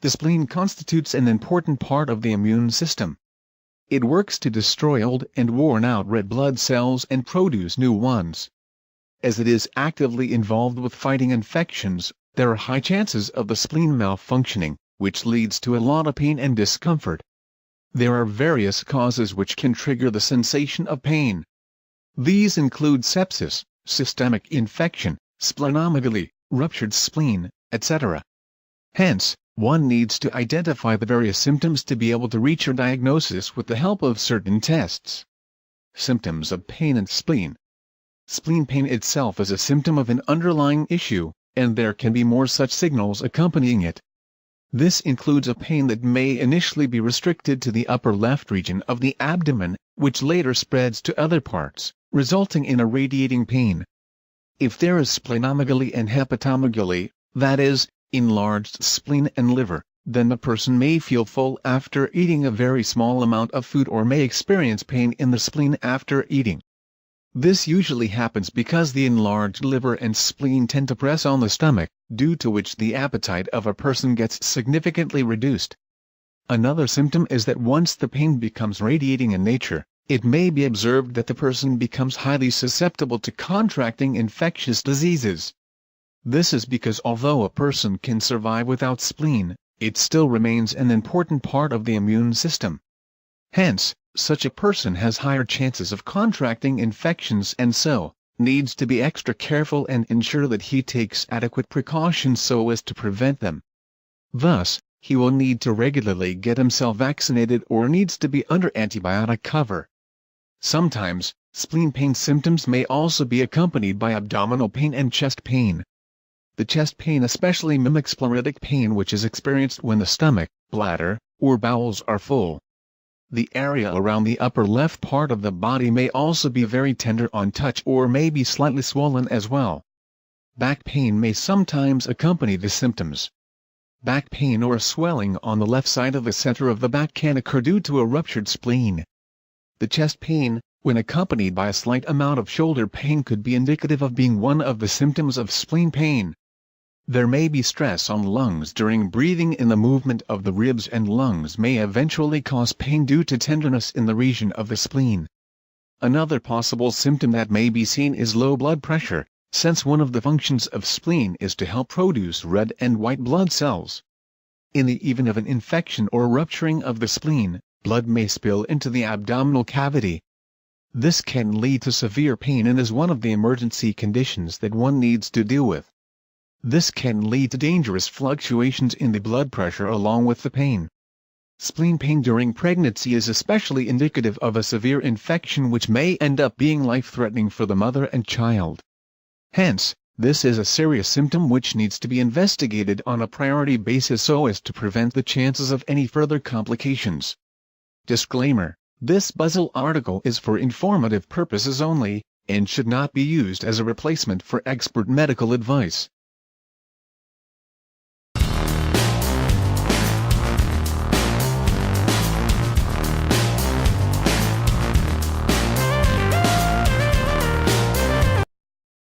The spleen constitutes an important part of the immune system. It works to destroy old and worn-out red blood cells and produce new ones. As it is actively involved with fighting infections, there are high chances of the spleen malfunctioning, which leads to a lot of pain and discomfort. There are various causes which can trigger the sensation of pain. These include sepsis, systemic infection, splenomegaly, ruptured spleen, etc. Hence, one needs to identify the various symptoms to be able to reach a diagnosis with the help of certain tests. Symptoms of pain and spleen. Spleen pain itself is a symptom of an underlying issue, and there can be more such signals accompanying it. This includes a pain that may initially be restricted to the upper left region of the abdomen, which later spreads to other parts, resulting in a radiating pain. If there is splenomegaly and hepatomegaly, that is, enlarged spleen and liver, then the person may feel full after eating a very small amount of food or may experience pain in the spleen after eating. This usually happens because the enlarged liver and spleen tend to press on the stomach, due to which the appetite of a person gets significantly reduced. Another symptom is that once the pain becomes radiating in nature, it may be observed that the person becomes highly susceptible to contracting infectious diseases. This is because although a person can survive without spleen, it still remains an important part of the immune system. Hence, such a person has higher chances of contracting infections and so, needs to be extra careful and ensure that he takes adequate precautions so as to prevent them. Thus, he will need to regularly get himself vaccinated or needs to be under antibiotic cover. Sometimes, spleen pain symptoms may also be accompanied by abdominal pain and chest pain. The chest pain especially mimics pleuritic pain which is experienced when the stomach, bladder, or bowels are full. The area around the upper left part of the body may also be very tender on touch or may be slightly swollen as well. Back pain may sometimes accompany the symptoms. Back pain or swelling on the left side of the center of the back can occur due to a ruptured spleen. The chest pain, when accompanied by a slight amount of shoulder pain, could be indicative of being one of the symptoms of spleen pain. There may be stress on lungs during breathing, and the movement of the ribs and lungs may eventually cause pain due to tenderness in the region of the spleen. Another possible symptom that may be seen is low blood pressure, since one of the functions of spleen is to help produce red and white blood cells. In the event of an infection or rupturing of the spleen, blood may spill into the abdominal cavity. This can lead to severe pain and is one of the emergency conditions that one needs to deal with. This can lead to dangerous fluctuations in the blood pressure along with the pain. Spleen pain during pregnancy is especially indicative of a severe infection which may end up being life-threatening for the mother and child. Hence, this is a serious symptom which needs to be investigated on a priority basis so as to prevent the chances of any further complications. Disclaimer: this Buzzle article is for informative purposes only, and should not be used as a replacement for expert medical advice.